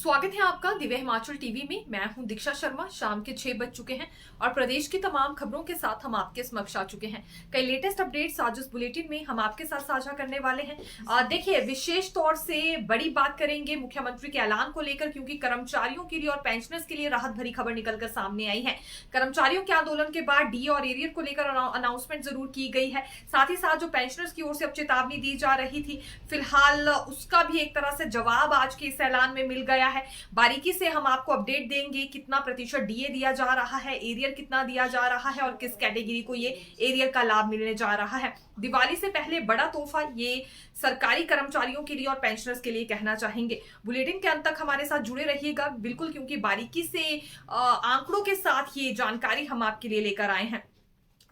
स्वागत है आपका दिव्य हिमाचल टीवी में। मैं हूं दीक्षा शर्मा। शाम के 6 बज चुके हैं और प्रदेश की तमाम खबरों के साथ हम आपके समक्ष आ चुके हैं। कई लेटेस्ट अपडेट्स आज इस बुलेटिन में हम आपके साथ साझा करने वाले हैं। देखिए, विशेष तौर से बड़ी बात करेंगे मुख्यमंत्री के ऐलान को लेकर, क्योंकि कर्मचारियों के लिए और पेंशनर्स के लिए राहत भरी खबर निकलकर सामने आई है। कर्मचारियों के आंदोलन के बाद डी और एरियर को लेकर अनाउंसमेंट जरूर की गई है। साथ ही साथ जो पेंशनर्स की ओर से अब चेतावनी दी जा रही थी, फिलहाल उसका भी एक तरह से जवाब आज के इस ऐलान में मिल गया है। बारीकी से हम आपको अपडेट देंगे, कितना प्रतिशत डीए दिया जा रहा है, एरियर कितना दिया जा रहा है और किस कैटेगरी को ये एरियर का लाभ मिलने जा रहा है। दिवाली से पहले बड़ा तोहफा ये सरकारी कर्मचारियों के लिए और पेंशनर्स के लिए कहना चाहेंगे। बुलेटिन के अंत तक हमारे साथ जुड़े रहिएगा बिल्कुल, क्योंकि बारीकी से आंकड़ों के साथ ये जानकारी हम आपके लिए लेकर आए हैं।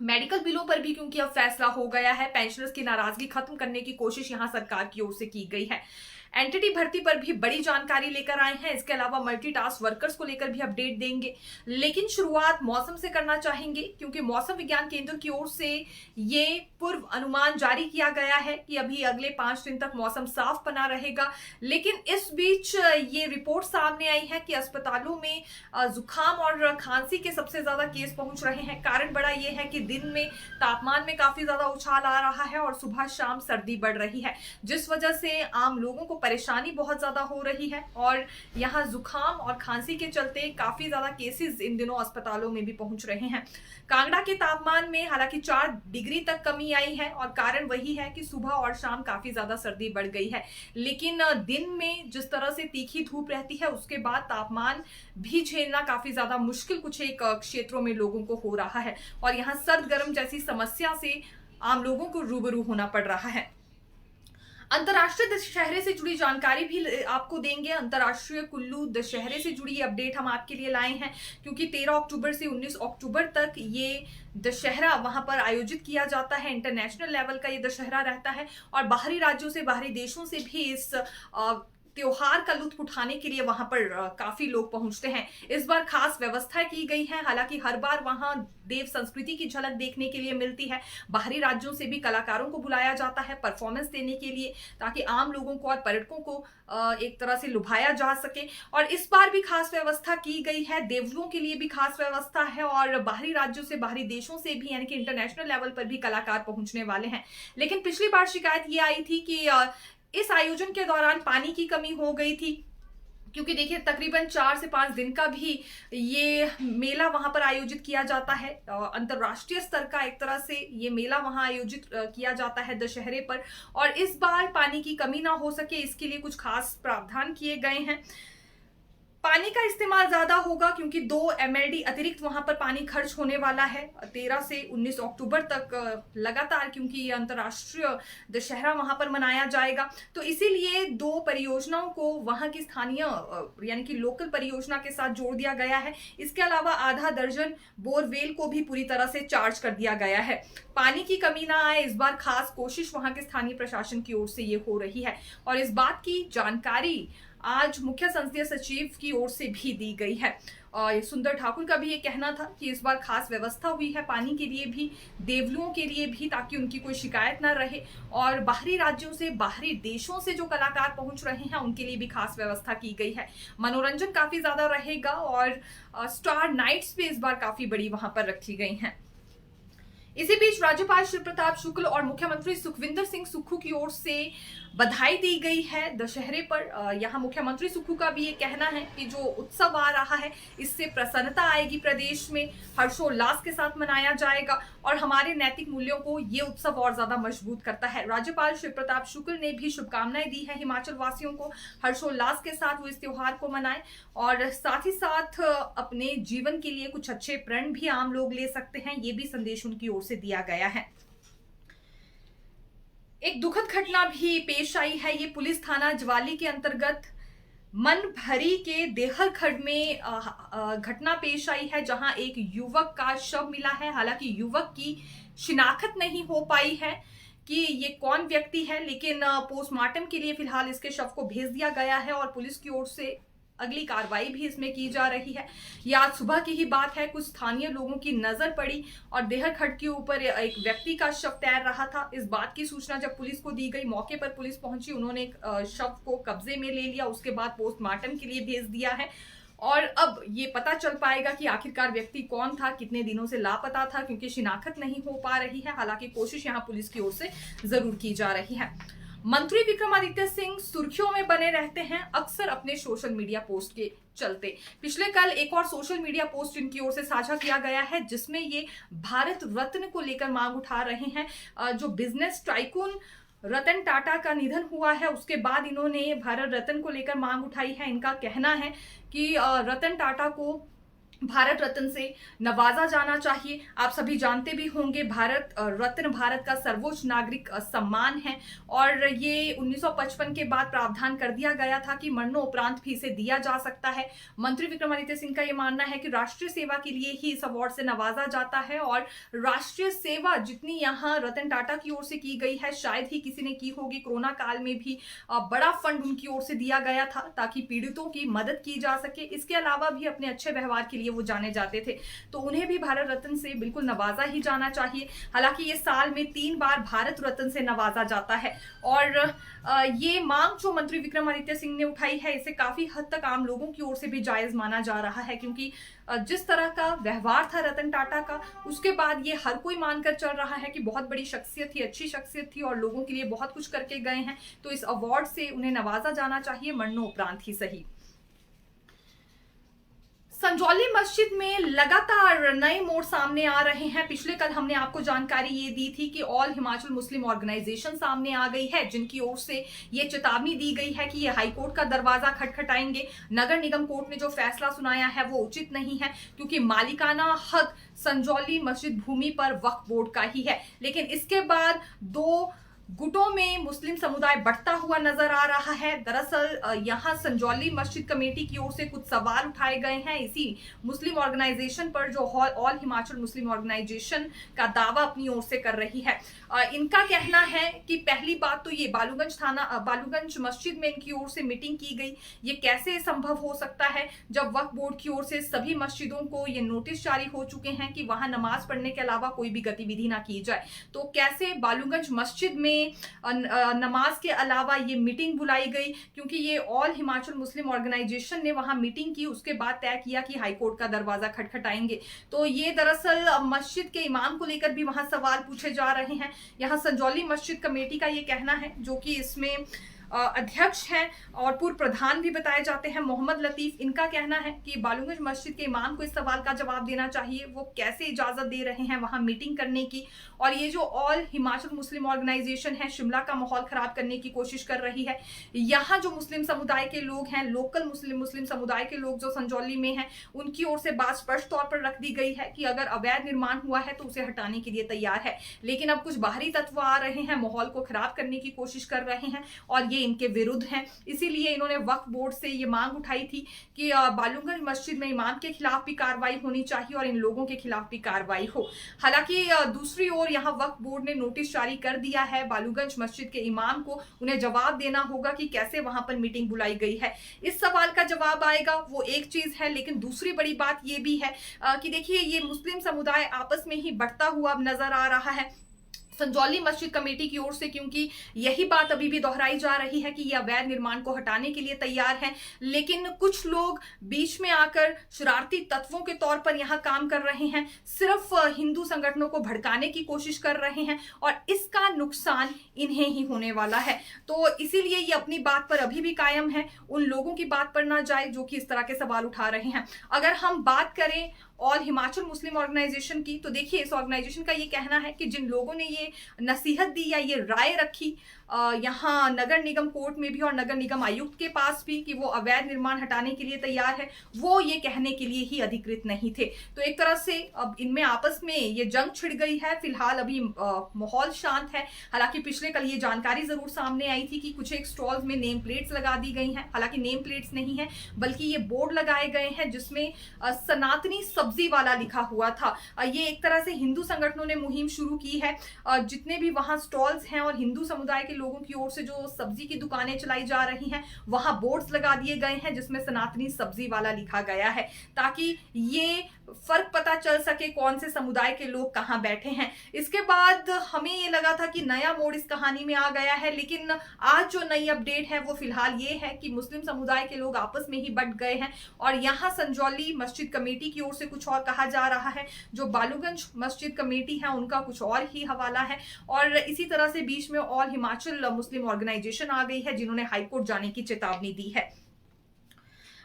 मेडिकल बिलों पर भी क्योंकि अब फैसला हो गया है, पेंशनर्स की नाराजगी खत्म करने की कोशिश यहां सरकार की ओर से की गई है। एनटीटी भर्ती पर भी बड़ी जानकारी लेकर आए हैं। इसके अलावा मल्टीटास्क वर्कर्स को लेकर भी अपडेट देंगे, लेकिन शुरुआत मौसम से करना चाहेंगे, क्योंकि मौसम विज्ञान केंद्र की ओर से ये पूर्व अनुमान जारी किया गया है कि अभी अगले 5 दिन तक मौसम साफ बना रहेगा। लेकिन इस बीच ये रिपोर्ट सामने आई है कि अस्पतालों में जुकाम और खांसी के सबसे ज्यादा केस पहुंच रहे हैं। कारण बड़ा ये है कि दिन में तापमान में काफी ज्यादा उछाल आ रहा है और सुबह शाम सर्दी बढ़ रही है, जिस वजह से आम लोगों को परेशानी बहुत ज्यादा हो रही है। और यहाँ जुकाम और खांसी के चलते काफी ज्यादा केसेस इन दिनों अस्पतालों में भी पहुंच रहे हैं। कांगड़ा के तापमान में हालांकि 4 डिग्री तक कमी आई है और कारण वही है कि सुबह और शाम काफी ज्यादा सर्दी बढ़ गई है। लेकिन दिन में जिस तरह से तीखी धूप रहती है, उसके बाद तापमान भी झेलना काफी ज्यादा मुश्किल कुछ एक क्षेत्रों में लोगों को हो रहा है और यहाँ सर्द गर्म जैसी समस्या से आम लोगों को रूबरू होना पड़ रहा है। अंतर्राष्ट्रीय दशहरे से जुड़ी जानकारी भी आपको देंगे। अंतर्राष्ट्रीय कुल्लू दशहरे से जुड़ी अपडेट हम आपके लिए लाए हैं, क्योंकि 13 अक्टूबर से 19 अक्टूबर तक ये दशहरा वहां पर आयोजित किया जाता है। इंटरनेशनल लेवल का ये दशहरा रहता है और बाहरी राज्यों से, बाहरी देशों से भी इस त्योहार का लुत्फ उठाने के लिए वहां पर काफी लोग पहुंचते हैं। इस बार खास व्यवस्था की गई है। हालांकि हर बार वहां देव संस्कृति की झलक देखने के लिए मिलती है। बाहरी राज्यों से भी कलाकारों को बुलाया जाता है परफॉर्मेंस देने के लिए, ताकि आम लोगों को और पर्यटकों को एक तरह से लुभाया जा सके। और इस बार भी खास व्यवस्था की गई है। देवलुओं के लिए भी खास व्यवस्था है और बाहरी राज्यों से, बाहरी देशों से भी, यानी कि इंटरनेशनल लेवल पर भी कलाकार पहुंचने वाले हैं। लेकिन पिछली बार शिकायत ये आई थी कि इस आयोजन के दौरान पानी की कमी हो गई थी, क्योंकि देखिए तकरीबन 4 से 5 दिन का भी ये मेला वहां पर आयोजित किया जाता है। अंतर्राष्ट्रीय स्तर का एक तरह से ये मेला वहां आयोजित किया जाता है दशहरे पर, और इस बार पानी की कमी ना हो सके इसके लिए कुछ खास प्रावधान किए गए हैं। पानी का इस्तेमाल ज्यादा होगा, क्योंकि 2 MLD अतिरिक्त वहां पर पानी खर्च होने वाला है 13 से 19 अक्टूबर तक लगातार, क्योंकि ये अंतर्राष्ट्रीय दशहरा वहां पर मनाया जाएगा। तो इसीलिए 2 परियोजनाओं को वहां की स्थानीय यानी कि लोकल परियोजना के साथ जोड़ दिया गया है। इसके अलावा आधा दर्जन बोरवेल को भी पूरी तरह से चार्ज कर दिया गया है। पानी की कमी ना आए, इस बार खास कोशिश वहां के स्थानीय प्रशासन की ओर से ये हो रही है और इस बात की जानकारी आज मुख्य संसदीय सचिव की ओर से भी दी गई है। और सुंदर ठाकुर का भी ये कहना था कि इस बार खास व्यवस्था हुई है पानी के लिए भी, देवलुओं के लिए भी, ताकि उनकी कोई शिकायत ना रहे। और बाहरी राज्यों से, बाहरी देशों से जो कलाकार पहुंच रहे हैं उनके लिए भी खास व्यवस्था की गई है। मनोरंजन काफी ज्यादा रहेगा और स्टार नाइट्स भी इस बार काफी बड़ी वहां पर रखी गई हैं। इसी बीच राज्यपाल शिव प्रताप शुक्ल और मुख्यमंत्री सुखविंदर सिंह सुक्खू की ओर से बधाई दी गई है दशहरे पर। यहाँ मुख्यमंत्री सुक्खू का भी ये कहना है कि जो उत्सव आ रहा है इससे प्रसन्नता आएगी, प्रदेश में हर्षोल्लास के साथ मनाया जाएगा और हमारे नैतिक मूल्यों को ये उत्सव और ज्यादा मजबूत करता है। राज्यपाल शिव प्रताप शुक्ल ने भी शुभकामनाएं दी है हिमाचल वासियों को, हर्षोल्लास के साथ वो इस त्योहार को मनाएं और साथ ही साथ अपने जीवन के लिए कुछ अच्छे प्रण भी आम लोग ले सकते हैं, ये भी संदेश उनकी ओर से दिया गया है। एक दुखद घटना भी पेश आई है। ये पुलिस थाना ज्वाली के अंतर्गत मनभरी के देहर खड्ड में घटना पेश आई है, जहां एक युवक का शव मिला है। हालांकि युवक की शिनाख्त नहीं हो पाई है कि ये कौन व्यक्ति है, लेकिन पोस्टमार्टम के लिए फिलहाल इसके शव को भेज दिया गया है और पुलिस की ओर से अगली कार्रवाई भी इसमें की जा रही है। ये आज सुबह की ही बात है, कुछ स्थानीय लोगों की नजर पड़ी और देहर खड्ड के ऊपर एक व्यक्ति का शव तैर रहा था। इस बात की सूचना जब पुलिस को दी गई, मौके पर पुलिस पहुंची, उन्होंने शव को कब्जे में ले लिया, उसके बाद पोस्टमार्टम के लिए भेज दिया है। और अब ये पता चल पाएगा कि आखिरकार व्यक्ति कौन था, कितने दिनों से लापता था, क्योंकि शिनाख्त नहीं हो पा रही है। हालांकि कोशिश यहां पुलिस की ओर से जरूर की जा रही है। मंत्री विक्रमादित्य सिंह सुर्खियों में बने रहते हैं अक्सर अपने सोशल मीडिया पोस्ट के चलते। पिछले कल एक और सोशल मीडिया पोस्ट इनकी ओर से साझा किया गया है, जिसमें ये भारत रत्न को लेकर मांग उठा रहे हैं। जो बिजनेस टाइकून रतन टाटा का निधन हुआ है, उसके बाद इन्होंने भारत रत्न को लेकर मांग उठाई है। इनका कहना है कि रतन टाटा को भारत रत्न से नवाजा जाना चाहिए। आप सभी जानते भी होंगे, भारत रत्न भारत का सर्वोच्च नागरिक सम्मान है और ये 1955 के बाद प्रावधान कर दिया गया था कि मरणोपरांत भी इसे दिया जा सकता है। मंत्री विक्रमादित्य सिंह का ये मानना है कि राष्ट्रीय सेवा के लिए ही इस अवार्ड से नवाजा जाता है और राष्ट्रीय सेवा जितनी यहाँ रतन टाटा की ओर से की गई है, शायद ही किसी ने की होगी। कोरोना काल में भी बड़ा फंड उनकी ओर से दिया गया था ताकि पीड़ितों की मदद की जा सके। इसके अलावा भी अपने अच्छे व्यवहार के लिए वो जाने जाते थे, तो उन्हें भी भारत रत्न से बिल्कुल नवाजा ही जाना चाहिए। हालांकि ये साल में 3 बार भारत रत्न से नवाजा जाता है और ये मांग जो मंत्री विक्रमादित्य सिंह ने उठाई है, इसे काफी हद तक आम लोगों की ओर से भी जायज माना जा रहा है, क्योंकि जिस तरह का व्यवहार था रतन टाटा का, उसके बाद ये हर कोई मानकर चल रहा है कि बहुत बड़ी शख्सियत थी, अच्छी शख्सियत थी और लोगों के लिए बहुत कुछ करके गए हैं। तो इस अवार्ड से उन्हें नवाजा जाना चाहिए, मरणोपरांत ही सही। संजौली मस्जिद में लगातार नए मोड़ सामने आ रहे हैं। पिछले कल हमने आपको जानकारी ये दी थी कि ऑल हिमाचल मुस्लिम ऑर्गेनाइजेशन सामने आ गई है, जिनकी ओर से ये चेतावनी दी गई है कि ये हाईकोर्ट का दरवाजा खटखटाएंगे। नगर निगम कोर्ट ने जो फैसला सुनाया है वो उचित नहीं है, क्योंकि मालिकाना हक संजौली मस्जिद भूमि पर वक्फ बोर्ड का ही है। लेकिन इसके बाद 2 गुटों में मुस्लिम समुदाय बढ़ता हुआ नजर आ रहा है। दरअसल यहाँ संजौली मस्जिद कमेटी की ओर से कुछ सवाल उठाए गए हैं इसी मुस्लिम ऑर्गेनाइजेशन पर, जो ऑल हिमाचल मुस्लिम ऑर्गेनाइजेशन का दावा अपनी ओर से कर रही है। इनका कहना है कि पहली बात तो ये बालूगंज मस्जिद में इनकी ओर से मीटिंग की गई, ये कैसे संभव हो सकता है जब वक्फ बोर्ड की ओर से सभी मस्जिदों को ये नोटिस जारी हो चुके हैं कि वहां नमाज पढ़ने के अलावा कोई भी गतिविधि ना की जाए। तो कैसे बालूगंज मस्जिद में नमाज के अलावा ये मीटिंग बुलाई गई, क्योंकि ये ऑल हिमाचल मुस्लिम ऑर्गेनाइजेशन ने वहां मीटिंग की, उसके बाद तय किया कि हाईकोर्ट का दरवाजा खटखटाएंगे। तो ये दरअसल मस्जिद के इमाम को लेकर भी वहां सवाल पूछे जा रहे हैं। यहां संजौली मस्जिद कमेटी का ये कहना है, जो कि इसमें अध्यक्ष हैं और पूर्व प्रधान भी बताए जाते हैं, मोहम्मद लतीफ। इनका कहना है कि बालूगंज मस्जिद के इमाम को इस सवाल का जवाब देना चाहिए, वो कैसे इजाजत दे रहे हैं वहां मीटिंग करने की। और ये जो ऑल हिमाचल मुस्लिम ऑर्गेनाइजेशन है, शिमला का माहौल खराब करने की कोशिश कर रही है। यहाँ जो मुस्लिम समुदाय के लोग हैं, लोकल मुस्लिम समुदाय के लोग जो संजौली में हैं, उनकी ओर से बात स्पष्ट तौर पर रख दी गई है कि अगर अवैध निर्माण हुआ है तो उसे हटाने के लिए तैयार है। लेकिन अब कुछ बाहरी तत्व आ रहे हैं, माहौल को खराब करने की कोशिश कर रहे हैं और ये इनके विरुद्ध हैं। इसीलिए इन्होंने वक्फ बोर्ड से ये मांग उठाई थी कि बालूगंज मस्जिद में इमाम के खिलाफ भी कार्रवाई होनी चाहिए और इन लोगों के खिलाफ भी कार्रवाई हो। हालांकि दूसरी ओर यहाँ वक्फ बोर्ड ने नोटिस जारी कर दिया है बालूगंज मस्जिद के इमाम को, उन्हें जवाब देना होगा कि कैसे वहां पर मीटिंग बुलाई गई है। इस सवाल का जवाब आएगा वो एक चीज है, लेकिन दूसरी बड़ी बात ये भी है कि देखिए ये मुस्लिम समुदाय आपस में ही बढ़ता हुआ अब नजर आ रहा है संजौली मस्जिद कमेटी की ओर से, क्योंकि यही बात अभी भी दोहराई जा रही है कि ये अवैध निर्माण को हटाने के लिए तैयार हैं, लेकिन कुछ लोग बीच में आकर शरारती तत्वों के तौर पर यहाँ काम कर रहे हैं, सिर्फ हिंदू संगठनों को भड़काने की कोशिश कर रहे हैं और इसका नुकसान इन्हें ही होने वाला है। तो इसीलिए ये अपनी बात पर अभी भी कायम है, उन लोगों की बात पर ना जाए जो कि इस तरह के सवाल उठा रहे हैं। अगर हम बात करें ऑल हिमाचल मुस्लिम ऑर्गेनाइजेशन की, तो देखिए इस ऑर्गेनाइजेशन का ये कहना है कि जिन लोगों ने ये नसीहत दी या ये राय रखी यहाँ नगर निगम कोर्ट में भी और नगर निगम आयुक्त के पास भी कि वो अवैध निर्माण हटाने के लिए तैयार है, वो ये कहने के लिए ही अधिकृत नहीं थे। तो एक तरह से अब इनमें आपस में ये जंग छिड़ गई है। फिलहाल अभी माहौल शांत है। हालांकि पिछले कल ये जानकारी जरूर सामने आई थी कि कुछ एक स्टॉल्स में नेम प्लेट्स लगा दी गई हैं। हालांकि नेम प्लेट्स नहीं है, बल्कि ये बोर्ड लगाए गए हैं जिसमें सनातनी सब्जी वाला लिखा हुआ था। ये एक तरह से हिंदू संगठनों ने मुहिम शुरू की है। जितने भी वहां स्टॉल्स हैं और हिंदू समुदाय के लोगों की ओर से जो सब्जी की दुकानें चलाई जा रही हैं वहां बोर्ड्स लगा दिए गए हैं जिसमें सनातनी सब्जी वाला लिखा गया है, ताकि ये फर्क पता चल सके कौन से समुदाय के लोग कहां बैठे हैं। इसके बाद हमें ये लगा था कि नया मोड़ इस कहानी में आ गया है, लेकिन आज जो नई अपडेट है वो फिलहाल ये है कि मुस्लिम समुदाय के लोग आपस में ही बंट गए हैं और यहाँ संजौली मस्जिद कमेटी की ओर से कुछ और कहा जा रहा है, जो बालूगंज मस्जिद कमेटी है उनका कुछ और ही हवाला है। और इसी तरह से बीच में ऑल हिमाचल मुस्लिम ऑर्गेनाइजेशन आ गई है जिन्होंने हाईकोर्ट जाने की चेतावनी दी है।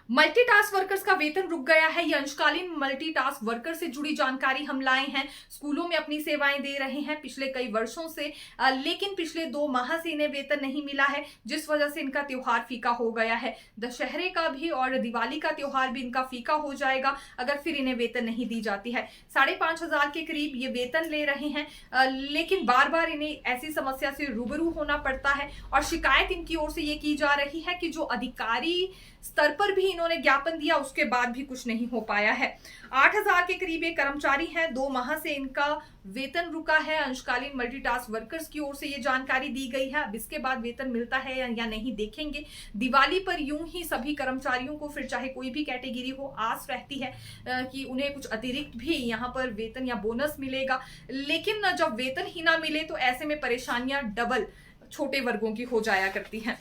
मल्टीटास्क वर्कर्स का वेतन रुक गया है। ये अंशकालीन मल्टीटास्क वर्कर से जुड़ी जानकारी हम लाए हैं। स्कूलों में अपनी सेवाएं दे रहे हैं पिछले कई वर्षों से, लेकिन पिछले 2 माह से इन्हें वेतन नहीं मिला है, जिस वजह से इनका त्योहार फीका हो गया है। दशहरे का भी और दिवाली का त्योहार भी इनका फीका हो जाएगा अगर फिर इन्हें वेतन नहीं दी जाती है। 5,500 के करीब ये वेतन ले रहे हैं, लेकिन बार बार इन्हें ऐसी समस्या से रूबरू होना पड़ता है और शिकायत इनकी ओर से ये की जा रही है कि जो अधिकारी स्तर पर भी इन्होंने ज्ञापन दिया उसके बाद भी कुछ नहीं हो पाया है। 8,000 के करीब ये कर्मचारी हैं, 2 माह से इनका वेतन रुका है। अंशकालीन मल्टीटास्क वर्कर्स की ओर से ये जानकारी दी गई है। अब इसके बाद वेतन मिलता है या नहीं देखेंगे। दिवाली पर यूं ही सभी कर्मचारियों को, फिर चाहे कोई भी कैटेगरी हो, आस रहती है कि उन्हें कुछ अतिरिक्त भी यहाँ पर वेतन या बोनस मिलेगा, लेकिन जब वेतन ही ना मिले तो ऐसे में परेशानियां डबल छोटे वर्गों की हो जाया करती हैं।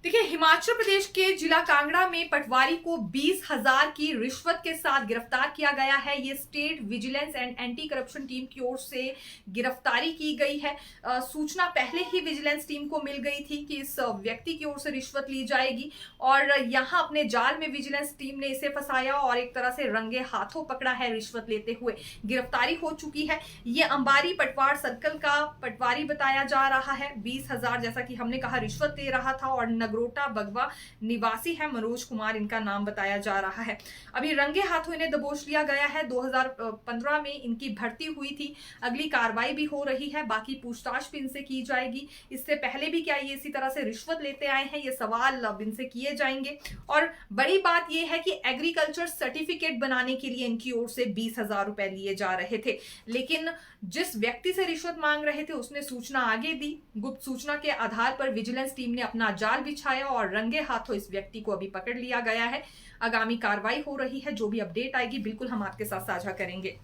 देखिए, हिमाचल प्रदेश के जिला कांगड़ा में पटवारी को 20,000 की रिश्वत के साथ गिरफ्तार किया गया है। ये state vigilance and anti corruption team की ओर से गिरफ्तारी की गई है। सूचना पहले ही विजिलेंस टीम को मिल गई थी कि इस व्यक्ति की ओर से रिश्वत ली जाएगी और यहाँ अपने जाल में विजिलेंस टीम ने इसे फंसाया और एक तरह से रंगे हाथों पकड़ा है रिश्वत लेते हुए। गिरफ्तारी हो चुकी है। ये अंबारी पटवार सर्कल का पटवारी बताया जा रहा है। 20,000 जैसा कि हमने कहा रिश्वत दे रहा था और नगरोटा बगवा निवासी है। मनोज कुमार इनका नाम बताया जा रहा है। अभी रंगे हाथों इन्हें दबोच लिया गया है। 2015 में इनकी भर्ती हुई थी। अगली कार्रवाई भी हो रही है, बाकी पूछताछ भी इनसे की जाएगी। इससे पहले भी क्या ये इसी तरह से रिश्वत लेते आए हैं, ये सवाल अब इनसे किए जाएंगे। और बड़ी बात ये है कि एग्रीकल्चर सर्टिफिकेट बनाने के लिए इनकी ओर से 20,000 रुपए लिए जा रहे थे, लेकिन जिस व्यक्ति से रिश्वत मांग रहे थे उसने सूचना आगे दी। गुप्त सूचना के आधार पर विजिलेंस टीम ने अपना जाल बिछाया और रंगे हाथों इस व्यक्ति को अभी पकड़ लिया गया है। आगामी कार्रवाई हो रही है। जो भी अपडेट आएगी बिल्कुल हम आपके साथ साझा करेंगे।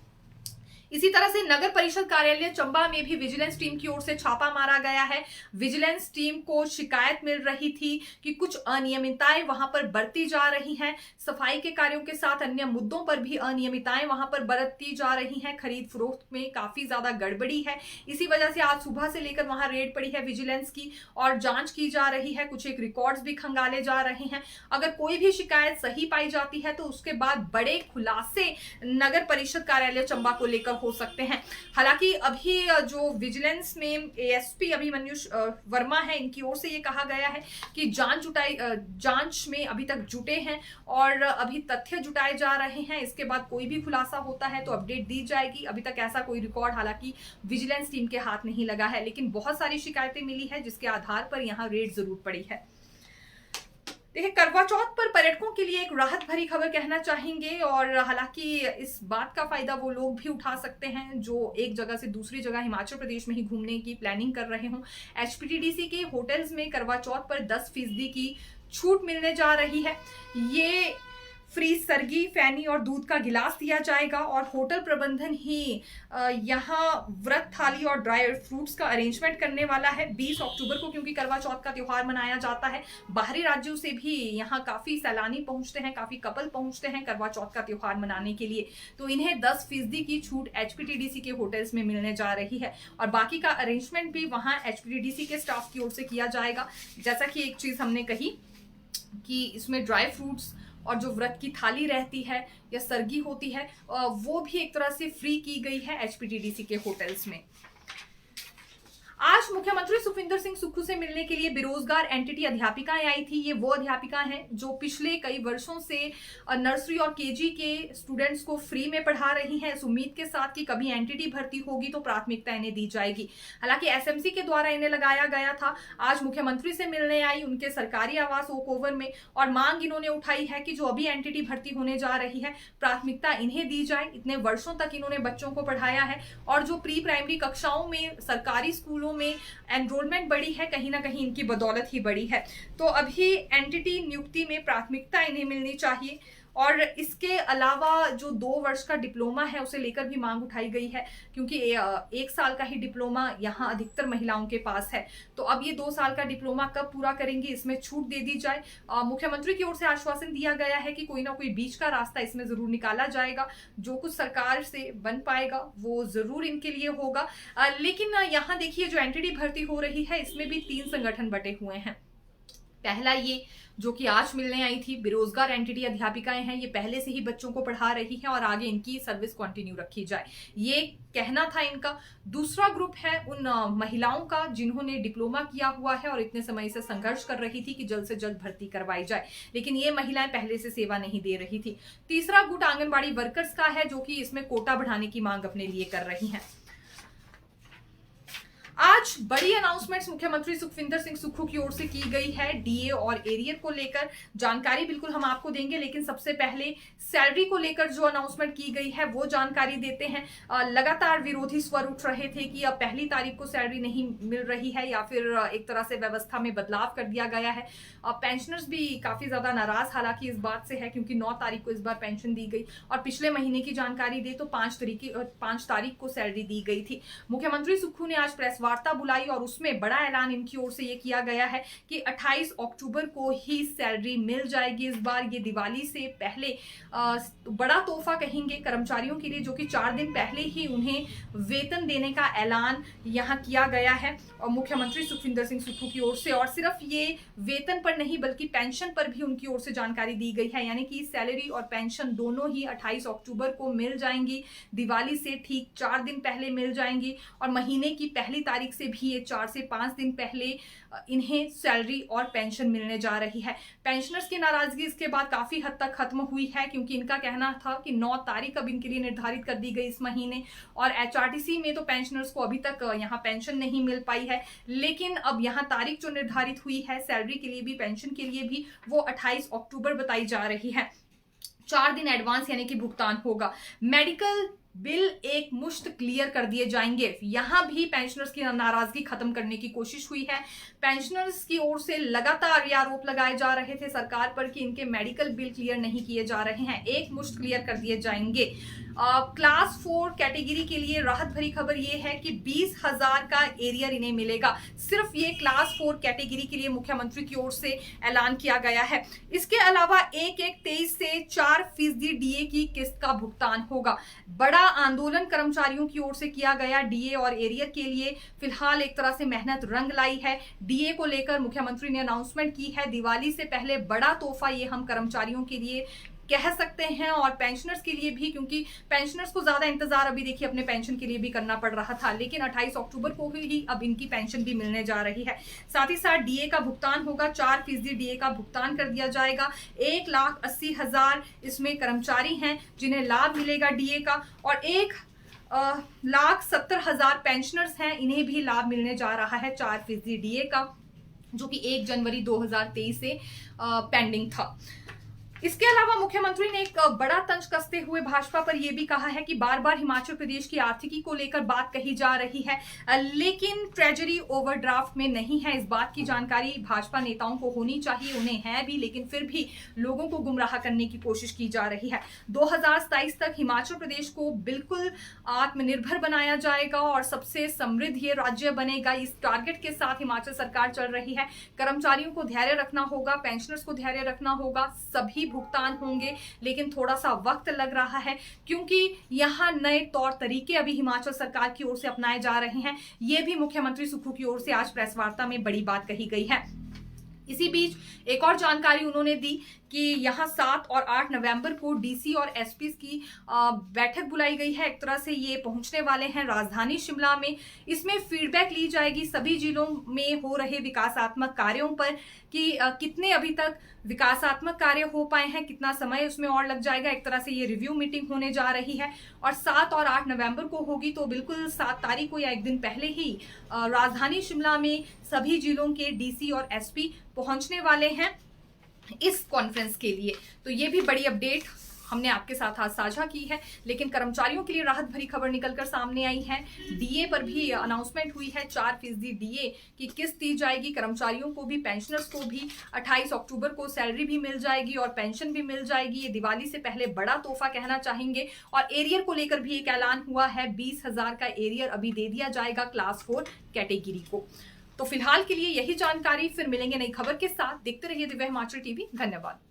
इसी तरह से नगर परिषद कार्यालय चंबा में भी विजिलेंस टीम की ओर से छापा मारा गया है। विजिलेंस टीम को शिकायत मिल रही थी कि कुछ अनियमितताएं वहां पर बरती जा रही हैं। सफाई के कार्यों के साथ अन्य मुद्दों पर भी अनियमितताएं वहां पर बरती जा रही हैं। खरीद फरोख्त में काफी ज्यादा गड़बड़ी है। इसी वजह से आज सुबह से लेकर वहां रेड पड़ी है विजिलेंस की और जांच की जा रही है। कुछ एक रिकॉर्ड्स भी खंगाले जा रहे हैं। अगर कोई भी शिकायत सही पाई जाती है तो उसके बाद बड़े खुलासे नगर परिषद कार्यालय चंबा को लेकर हो सकते हैं। हालांकि अभी जो विजिलेंस में एएसपी अभिमन्यु वर्मा है, इनकी ओर से ये कहा गया है कि जांच में अभी तक जुटे हैं और अभी तथ्य जुटाए जा रहे हैं। इसके बाद कोई भी खुलासा होता है तो अपडेट दी जाएगी। अभी तक ऐसा कोई रिकॉर्ड हालांकि विजिलेंस टीम के हाथ नहीं लगा है, लेकिन बहुत सारी शिकायतें मिली है जिसके आधार पर यहाँ रेड जरूर पड़ी है। देखिए, करवा चौथ पर पर्यटकों के लिए एक राहत भरी खबर कहना चाहेंगे और हालांकि इस बात का फायदा वो लोग भी उठा सकते हैं जो एक जगह से दूसरी जगह हिमाचल प्रदेश में ही घूमने की प्लानिंग कर रहे हों। एचपीटीडीसी के होटल्स में करवा चौथ पर 10% की छूट मिलने जा रही है। ये फ्री सरगी, फैनी और दूध का गिलास दिया जाएगा और होटल प्रबंधन ही यहाँ व्रत थाली और ड्राई फ्रूट्स का अरेंजमेंट करने वाला है। 20 अक्टूबर को क्योंकि करवा चौथ का त्योहार मनाया जाता है, बाहरी राज्यों से भी यहाँ काफी सैलानी पहुंचते हैं, काफी कपल पहुंचते हैं करवा चौथ का त्योहार मनाने के लिए। तो इन्हें 10% की छूट एचपीटीडीसी के होटल्स में मिलने जा रही है और बाकी का अरेंजमेंट भी वहाँ एचपीटीडीसी के स्टाफ की ओर से किया जाएगा। जैसा कि एक चीज हमने कही कि इसमें ड्राई फ्रूट्स और जो व्रत की थाली रहती है या सरगी होती है वो भी एक तरह से फ्री की गई है एचपीटीडीसी के होटल्स में। आज मुख्यमंत्री सुखविंदर सिंह सुक्खू से मिलने के लिए बेरोजगार एनटीटी अध्यापिकाएं आई थी। ये वो अध्यापिका हैं जो पिछले कई वर्षों से नर्सरी और केजी के स्टूडेंट्स को फ्री में पढ़ा रही हैं, इस उम्मीद के साथ कि कभी एनटीटी भर्ती होगी तो प्राथमिकता इन्हें दी जाएगी। हालांकि एसएमसी के द्वारा इन्हें लगाया गया था। आज मुख्यमंत्री से मिलने आई उनके सरकारी आवास ओक ओवर में और मांग इन्होंने उठाई है कि जो अभी एनटीटी भर्ती होने जा रही है प्राथमिकता इन्हें दी जाए। इतने वर्षों तक इन्होंने बच्चों को पढ़ाया है और जो प्री प्राइमरी कक्षाओं में सरकारी स्कूलों स्कूलों में एनरोलमेंट बढ़ी है, कहीं ना कहीं इनकी बदौलत ही बढ़ी है। तो अभी एनटीटी नियुक्ति में प्राथमिकता इन्हें मिलनी चाहिए। और इसके अलावा जो 2 वर्ष का डिप्लोमा है उसे लेकर भी मांग उठाई गई है, क्योंकि 1 साल का ही डिप्लोमा यहाँ अधिकतर महिलाओं के पास है। तो अब ये 2 साल का डिप्लोमा कब पूरा करेंगे, इसमें छूट दे दी जाए। मुख्यमंत्री की ओर से आश्वासन दिया गया है कि कोई ना कोई बीच का रास्ता इसमें जरूर निकाला जाएगा, जो कुछ सरकार से बन पाएगा वो जरूर इनके लिए होगा। लेकिन यहाँ देखिए, जो एनटीटी भर्ती हो रही है इसमें भी 3 संगठन बटे हुए हैं। पहला ये जो कि आज मिलने आई थी, बेरोजगार एनटीटी अध्यापिकाएं हैं, ये पहले से ही बच्चों को पढ़ा रही हैं और आगे इनकी सर्विस कंटिन्यू रखी जाए, ये कहना था इनका। दूसरा ग्रुप है उन महिलाओं का जिन्होंने डिप्लोमा किया हुआ है और इतने समय से संघर्ष कर रही थी कि जल्द से जल्द भर्ती करवाई जाए, लेकिन ये महिलाएं पहले से सेवा नहीं दे रही थी। तीसरा गुट आंगनबाड़ी वर्कर्स का है, जो कि इसमें कोटा बढ़ाने की मांग अपने लिए कर रही हैं। आज बड़ी अनाउंसमेंट्स मुख्यमंत्री सुखविंदर सिंह सुक्खू की ओर से की गई है डीए और एरियर को लेकर। जानकारी बिल्कुल हम आपको देंगे, लेकिन सबसे पहले सैलरी को लेकर जो अनाउंसमेंट की गई है वो जानकारी देते हैं। लगातार विरोधी स्वर उठ रहे थे कि अब 1 तारीख को सैलरी नहीं मिल रही है या फिर एक तरह से व्यवस्था में बदलाव कर दिया गया है। पेंशनर्स भी काफी ज्यादा नाराज हालांकि इस बात से है, क्योंकि 9 तारीख को इस बार पेंशन दी गई और पिछले महीने की जानकारी दे तो 5 तारीख को सैलरी दी गई थी। मुख्यमंत्री सुक्खू ने आज प्रेस वार्ता बुलाई और उसमें बड़ा ऐलान इनकी ओर से ये किया गया है कि 28 अक्टूबर को ही सैलरी मिल जाएगी। इस बार ये दिवाली से पहले बड़ा तोहफा कहेंगे कर्मचारियों के लिए, जो कि 4 दिन पहले ही उन्हें वेतन देने का ऐलान यहां किया गया है और मुख्यमंत्री सुखविंदर सिंह सुक्खू की ओर से। और सिर्फ ये वेतन पर नहीं बल्कि पेंशन पर भी उनकी ओर से जानकारी दी गई है, यानी कि सैलरी और पेंशन दोनों ही 28 अक्टूबर को मिल जाएंगी। दिवाली से ठीक 4 दिन पहले मिल जाएंगी और महीने की 1 तारीख से भी ये 4 से 5 दिन पहले इन्हें सैलरी और पेंशन मिलने जा रही है। पेंशनर्स की नाराजगी इसके बाद काफी हद तक खत्म हुई है, क्योंकि इनका कहना था कि 9 तारीख अब इनके लिए निर्धारित कर दी गई इस महीने, और एचआरटीसी में तो पेंशनर्स को अभी तक यहाँ पेंशन नहीं मिल पाई है, लेकिन अब यहाँ तारीख जो निर्धारित हुई है सैलरी के लिए भी पेंशन के लिए भी वो 28 अक्टूबर बताई जा रही है। 4 दिन एडवांस यानी कि भुगतान होगा। मेडिकल बिल एक मुश्त क्लियर कर दिए जाएंगे। यहां भी पेंशनर्स की नाराजगी खत्म करने की कोशिश हुई है। पेंशनर्स की ओर से लगातार ये आरोप लगाए जा रहे थे सरकार पर कि इनके मेडिकल बिल क्लियर नहीं किए जा रहे हैं, एक मुश्त क्लियर कर दिए जाएंगे। क्लास 4 कैटेगरी के लिए राहत भरी खबर ये है कि 20,000 का एरियर इन्हें मिलेगा। सिर्फ ये क्लास 4 कैटेगरी के लिए मुख्यमंत्री की ओर से ऐलान किया गया है। इसके अलावा 1/1/23 से 4% डीए की किस्त का भुगतान होगा। बड़ा आंदोलन कर्मचारियों की ओर से किया गया डीए और एरियर के लिए। फिलहाल एक तरह से मेहनत रंग लाई है। डीए को लेकर मुख्यमंत्री ने अनाउंसमेंट की है। दिवाली से पहले बड़ा तोहफा ये हम कर्मचारियों के लिए कह सकते हैं और पेंशनर्स के लिए भी, क्योंकि पेंशनर्स को ज्यादा इंतजार अभी देखिए अपने पेंशन के लिए भी करना पड़ रहा था, लेकिन 28 अक्टूबर को ही अब इनकी पेंशन भी मिलने जा रही है। साथ ही साथ डीए का भुगतान होगा, 4% डीए का भुगतान कर दिया जाएगा। 1,80,000 इसमें कर्मचारी हैं जिन्हें लाभ मिलेगा डीए का, और 1,70,000 पेंशनर्स हैं, इन्हें भी लाभ मिलने जा रहा है 4% डीए का, जो कि 1 जनवरी 2023 से पेंडिंग था। इसके अलावा मुख्यमंत्री ने एक बड़ा तंज कसते हुए भाजपा पर यह भी कहा है कि बार बार हिमाचल प्रदेश की आर्थिकी को लेकर बात कही जा रही है, लेकिन ट्रेजरी ओवरड्राफ्ट में नहीं है। इस बात की जानकारी भाजपा नेताओं को होनी चाहिए, उन्हें है भी, लेकिन फिर भी लोगों को गुमराह करने की कोशिश की जा रही है। 2027 तक हिमाचल प्रदेश को बिल्कुल आत्मनिर्भर बनाया जाएगा और सबसे समृद्ध ये राज्य बनेगा। इस टारगेट के साथ हिमाचल सरकार चल रही है। कर्मचारियों को धैर्य रखना होगा, पेंशनर्स को धैर्य रखना होगा, सभी भुगतान होंगे, लेकिन थोड़ा सा वक्त लग रहा है क्योंकि यहां नए तौर तरीके अभी हिमाचल सरकार की ओर से अपनाए जा रहे हैं। यह भी मुख्यमंत्री सुक्खू की ओर से आज प्रेस वार्ता में बड़ी बात कही गई है। इसी बीच एक और जानकारी उन्होंने दी कि यहां 7 और 8 नवंबर को डीसी और एसपी की बैठक बुलाई गई है। एक तरह से ये पहुंचने वाले हैं राजधानी शिमला में। इसमें फीडबैक ली जाएगी सभी जिलों में हो रहे विकासात्मक कार्यों पर कि कितने अभी तक विकासात्मक कार्य हो पाए हैं, कितना समय उसमें और लग जाएगा। एक तरह से ये रिव्यू मीटिंग होने जा रही है और 7 और 8 नवंबर को होगी, तो बिल्कुल 7 तारीख को या एक दिन पहले ही राजधानी शिमला में सभी जिलों के डीसी और एसपी पहुंचने वाले हैं इस कॉन्फ्रेंस के लिए। तो ये भी बड़ी अपडेट हमने आपके साथ आज साझा की है। लेकिन कर्मचारियों के लिए राहत भरी खबर निकलकर सामने आई है। डीए पर भी अनाउंसमेंट हुई है। 4% डीए की किस्त दी जाएगी कर्मचारियों को भी, पेंशनर्स को भी। 28 अक्टूबर को सैलरी भी मिल जाएगी और पेंशन भी मिल जाएगी। ये दिवाली से पहले बड़ा तोहफा कहना चाहेंगे। और एरियर को लेकर भी एक ऐलान हुआ है। 20,000 का एरियर अभी दे दिया जाएगा क्लास 4 कैटेगरी को। तो फिलहाल के लिए यही जानकारी, फिर मिलेंगे नई खबर के साथ। देखते रहिए दिव्य हिमाचल टीवी। धन्यवाद।